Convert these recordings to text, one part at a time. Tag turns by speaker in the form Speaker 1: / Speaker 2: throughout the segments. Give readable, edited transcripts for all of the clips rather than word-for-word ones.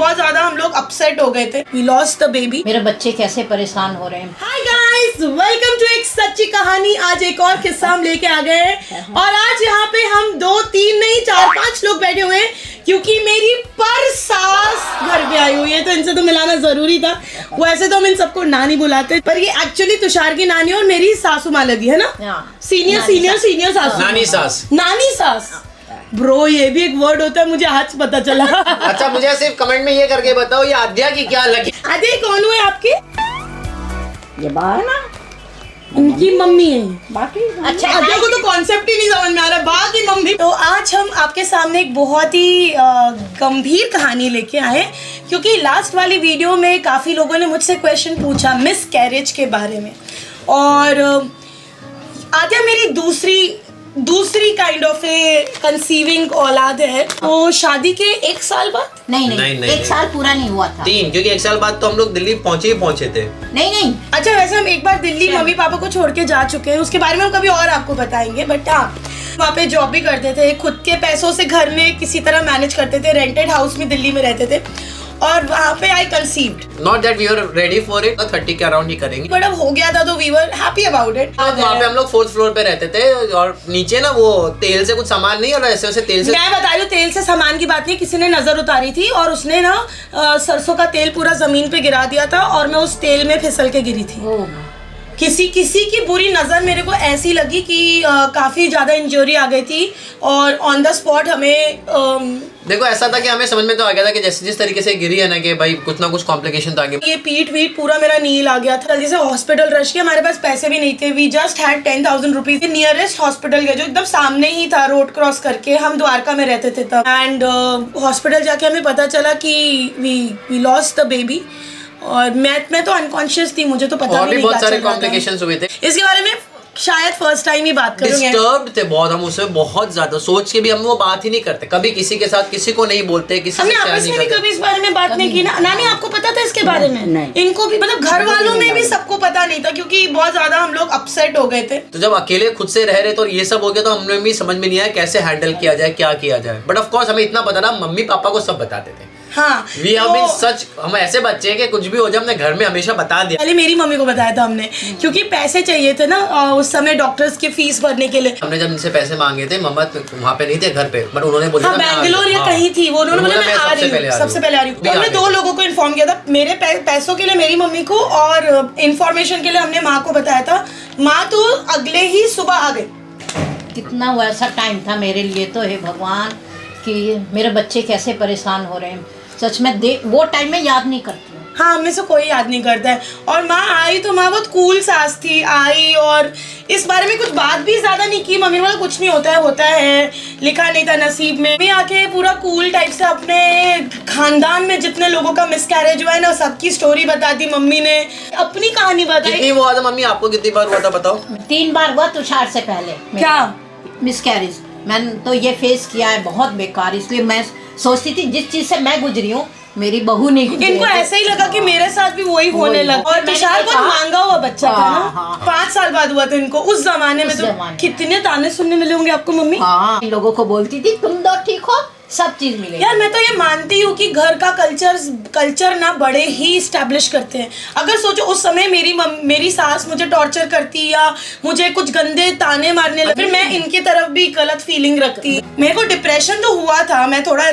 Speaker 1: बहुत ज्यादा हम लोग अपसेट हो गए थे। We lost the baby.
Speaker 2: मेरे बच्चे कैसे परेशान हो रहे हैं।
Speaker 1: हाय गाइस, वेलकम टू एक सच्ची कहानी। आज एक और किस्सा हम लेके आ गए हैं और आज यहाँ पे हम 2, 3 नहीं 4, 5 लोग बैठे हुए हैं क्योंकि मेरी पर सास घर पे आई हुई है, तो इनसे तो मिलाना जरूरी था। वैसे तो हम इन सबको नानी बुलाते, पर ये एक्चुअली तुषार की नानी और मेरी सासू माँ लगी है ना, सीनियर सासू, नानी सास। ब्रो, ये भी एक वर्ड होता है, मुझे आज पता चला।
Speaker 3: अच्छा, मुझे सिर्फ कमेंट में ये करके बताओ, ये आद्या की क्या लगी?
Speaker 1: आद्या कौन हुए आपके?
Speaker 2: ये बाहर ना
Speaker 1: उनकी मम्मी है।
Speaker 2: बाकी
Speaker 1: अच्छा, आद्या को तो कॉन्सेप्ट ही नहीं समझ में आ रहा, बा की मम्मी। तो आज हम आपके सामने एक बहुत ही गंभीर कहानी लेके आए, क्योंकि लास्ट वाली वीडियो में काफ़ी लोगों ने मुझसे क्वेश्चन पूछा मिस कैरेज के बारे में। और आद्या मेरी दूसरी काइंड ऑफ ए कंसीविंग औलाद है। तो शादी के 1 साल बाद
Speaker 2: नहीं, 1 साल पूरा नहीं हुआ था।
Speaker 3: 3, क्योंकि 1 साल बाद तो हम लोग दिल्ली पहुंचे थे।
Speaker 2: नहीं।
Speaker 1: अच्छा, वैसे हम एक बार दिल्ली मम्मी पापा को छोड़ के जा चुके हैं, उसके बारे में हम कभी और आपको बताएंगे। बट हाँ, वहाँ पे जॉब भी करते थे, खुद के पैसों से घर में किसी तरह मैनेज करते थे, रेंटेड हाउस में दिल्ली में रहते थे और वहाँ पे I conceived.
Speaker 3: Not that we were ready for it, 30 के अराउंड ही करेंगे,
Speaker 1: बट अब हो गया था तो we were happy about it.
Speaker 3: वहाँ पे हम लोग 4th फ्लोर पे रहते थे और नीचे ना वो तेल से कुछ सामान नहीं, और ऐसे तेल से,
Speaker 1: मैं बता रही हूँ, तेल से सामान की बात नहीं, किसी ने नजर उतारी थी और उसने ना सरसों का तेल पूरा जमीन पे गिरा दिया था और मैं उस तेल में फिसल के गिरी थी। किसी की बुरी नज़र मेरे को ऐसी लगी कि काफ़ी ज़्यादा इंजरी आ गई थी और ऑन द स्पॉट हमें
Speaker 3: देखो ऐसा था कि हमें समझ में तो आ गया था कि जैसे जिस तरीके से गिरी है ना, कि भाई कुछ ना कुछ कॉम्प्लिकेशन तो आ गया।
Speaker 1: ये पीठ पूरा मेरा नील आ गया था। जल्दी से हॉस्पिटल रश किया, हमारे पास पैसे भी नहीं थे। We just had 10,000 rupees. Nearest hospital गए जो एकदम सामने ही था, रोड क्रॉस करके। हम द्वारका में रहते थे तब। एंड हॉस्पिटल जाके हमें पता चला कि वी लॉस्ट द बेबी। और मैं तो अनकॉन्शियस थी, मुझे तो पता
Speaker 3: और
Speaker 1: भी नहीं
Speaker 3: बहुत
Speaker 1: क्या
Speaker 3: सारे
Speaker 1: चल रहा था।
Speaker 3: कॉम्प्लिकेशंस हुए थे।
Speaker 1: इसके बारे में शायद फर्स्ट टाइम ही बात करूंगे।
Speaker 3: डिस्टर्ब्ड थे बहुत हम उसमें, बहुत ज्यादा सोच के भी हम वो बात ही नहीं करते कभी, किसी के साथ किसी को नहीं बोलते, किसी से
Speaker 1: हमने
Speaker 3: शेयर
Speaker 1: आपस
Speaker 3: नहीं
Speaker 1: में भी
Speaker 3: करते।
Speaker 1: कभी इस बारे में बात नहीं की ना। नानी, आपको पता था इसके बारे में?
Speaker 2: नहीं।
Speaker 1: इनको भी, मतलब घर वालों में भी सबको पता नहीं था, क्योंकि बहुत ज्यादा हम लोग अपसेट हो गए थे।
Speaker 3: तो जब अकेले खुद से रह रहे तो ये सब हो गया, तो हमने भी समझ में नहीं आया कैसे हैंडल किया जाए, क्या किया जाए। बट ऑफ कोर्स हमें इतना पता था, मम्मी पापा को सब बताते थे।
Speaker 1: हाँ,
Speaker 3: We have been such, हम ऐसे बच्चे हैं कि कुछ भी हो जाए हमने घर में हमेशा बता दिया।
Speaker 1: पहले मेरी मम्मी को बताया था हमने, क्योंकि पैसे चाहिए थे ना उस समय डॉक्टर्स की फीस भरने के लिए।
Speaker 3: हमने जब इनसे पैसे मांगे थे, मम्मा वहाँ पे नहीं थे घर पे, बट उन्होंने बोला
Speaker 1: हाँ, बैंगलोर या कहीं थी वो। उन्होंने बोला मैं आ रही हूँ, सबसे पहले आ रही हूँ। हमने 2 लोगों को इन्फॉर्म किया था, मेरे पैसों के लिए मेरी मम्मी को, और इन्फॉर्मेशन के लिए हमने माँ को बताया था। माँ तो अगले ही सुबह आ गई।
Speaker 2: कितना वैसा टाइम था मेरे लिए तो, हे भगवान, कि मेरे बच्चे कैसे परेशान हो रहे हैं। सच में वो टाइम में याद नहीं करती हूँ।
Speaker 1: हाँ, हमें से कोई याद नहीं करता है। और माँ आई तो माँ बहुत कूल सास थी, आई और इस बारे में कुछ बात भी ज्यादा नहीं की। मम्मी बोला कुछ नहीं होता है, लिखा नहीं था नसीब में। मैं आके पूरा कूल टाइप से अपने खानदान में जितने लोगों का मिसकैरेज हुआ है ना, सबकी स्टोरी बता दी। मम्मी ने अपनी कहानी बताई।
Speaker 3: कितनी हुआ था मम्मी, आपको कितनी बार हुआ था बताओ?
Speaker 2: 3 बार हुआ तुषार से पहले।
Speaker 1: क्या
Speaker 2: मिसकैरेज? मैंने तो ये फेस किया है बहुत बेकार। इसलिए मैं सोचती थी जिस चीज से मैं गुजरी हूँ मेरी बहू नहीं गुजरी।
Speaker 1: इनको ऐसे ही लगा कि मेरे साथ भी वही होने लगा। और तुषार बहुत मांगा हुआ बच्चा था ना। 5 साल बाद हुआ था इनको। उस जमाने में तो कितने ताने सुनने मिले होंगे आपको मम्मी।
Speaker 2: हाँ, इन लोगों को बोलती थी तुम दो ठीक हो, सब चीज मिलेगी।
Speaker 1: यार मैं तो ये मानती हूँ कि घर का कल्चर ना बड़े ही स्टैब्लिश करते हैं। अगर सोचो उस समय मेरी सास मुझे टॉर्चर करती या मुझे कुछ गंदे ताने मारने लगे, फिर मैं इनकी तरफ भी गलत फीलिंग रखती। मेरे को डिप्रेशन तो हुआ था, मैं थोड़ा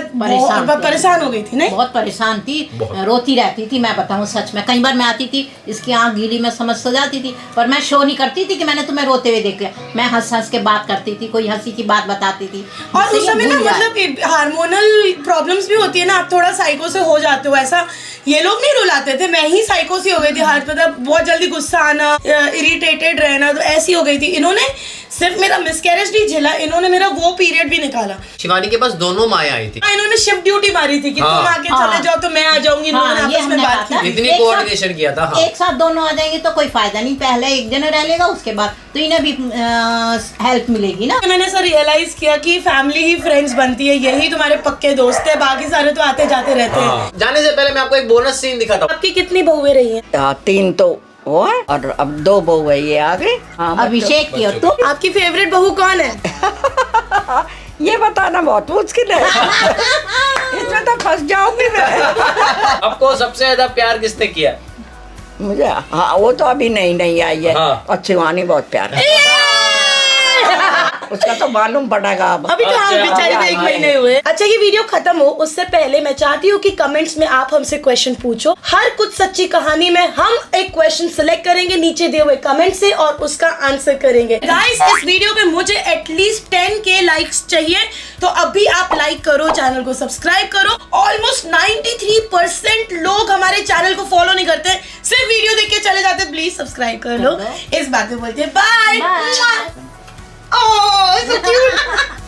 Speaker 1: परेशान हो गई थी। नहीं,
Speaker 2: बहुत परेशान थी, रोती रहती थी। मैं बताऊँ सच में, कई बार मैं आती थी, इसकी आँख गीली, मैं समझ सो जाती थी, पर मैं शो नहीं करती थी कि मैंने तुम्हें रोते हुए देख लिया। मैं हंस के बात करती थी, कोई हंसी की बात बताती थी।
Speaker 1: और उस समय ना मतलब हार्मोनल प्रॉब्लम्स भी होती है ना, आप थोड़ा साइको से हो जाते हो। ऐसा ये लोग नहीं रुलाते थे, मैं ही साइको सी हो गई थी। हाथ मतलब बहुत जल्दी गुस्सा आना, इरिटेटेड रहना, तो ऐसी हो गई थी। इन्होंने सिर्फ मेरा मिसकैरेज नहीं झेला, इन्होंने मेरा वो पीरियड भी निकाला।
Speaker 3: शिवानी के पास दोनों माएँ आई थी।
Speaker 1: इन्होंने शिफ्ट ड्यूटी मारी थी कि तुम आके चले जाओ तो मैं आ जाऊंगी। इन्होंने आपस में बात की,
Speaker 3: इतनी कोऑर्डिनेशन किया था।
Speaker 2: एक साथ दोनों आ जाएंगे तो कोई फायदा नहीं, पहले एक जन रह लेगा, उसके बाद तो इन्हें भी हेल्प मिलेगी ना।
Speaker 1: मैंने सर रियलाइज किया कि फैमिली ही फ्रेंड्स बनती है, यही तुम्हारे पक्के दोस्त है, बाकी सारे तो आते जाते रहते हैं।
Speaker 3: जाने से पहले मैं आपको एक बोनस सीन दिखाता हूँ।
Speaker 1: आपकी कितनी बहुएं रही हैं?
Speaker 4: 3 तो हुआ और अब 2 बहू है, ये आ गए।
Speaker 2: अभिषेक की, और तुम?
Speaker 1: आपकी फेवरेट बहू कौन है?
Speaker 4: ये बताना बहुत मुश्किल है। इसमें तो फंस जाऊंगी मैं।
Speaker 3: आपको सबसे ज्यादा प्यार किसने किया?
Speaker 4: मुझे हाँ वो तो अभी नहीं आई है।
Speaker 3: हाँ।
Speaker 4: और शिवानी बहुत प्यार है उसका तो मालूम पड़ेगा अब।
Speaker 1: अभी तो हम
Speaker 3: अच्छा,
Speaker 1: बेचारे को 1 महीने हुए। अच्छा, ये वीडियो खत्म हो उससे पहले मैं चाहती हूँ कि कमेंट्स में आप हमसे क्वेश्चन पूछो। हर कुछ सच्ची कहानी में हम एक क्वेश्चन सिलेक्ट करेंगे नीचे दिए हुए कमेंट से और उसका आंसर करेंगे। गाइस, इस वीडियो पे मुझे एटलीस्ट 10K लाइक्स चाहिए, तो अभी आप लाइक करो, चैनल को सब्सक्राइब करो। ऑलमोस्ट 93% लोग हमारे चैनल को फॉलो नहीं करते, सिर्फ वीडियो देख के चले जाते। प्लीज सब्सक्राइब कर लो। इस बात में बोलते हैं बाय। Oh, so cute.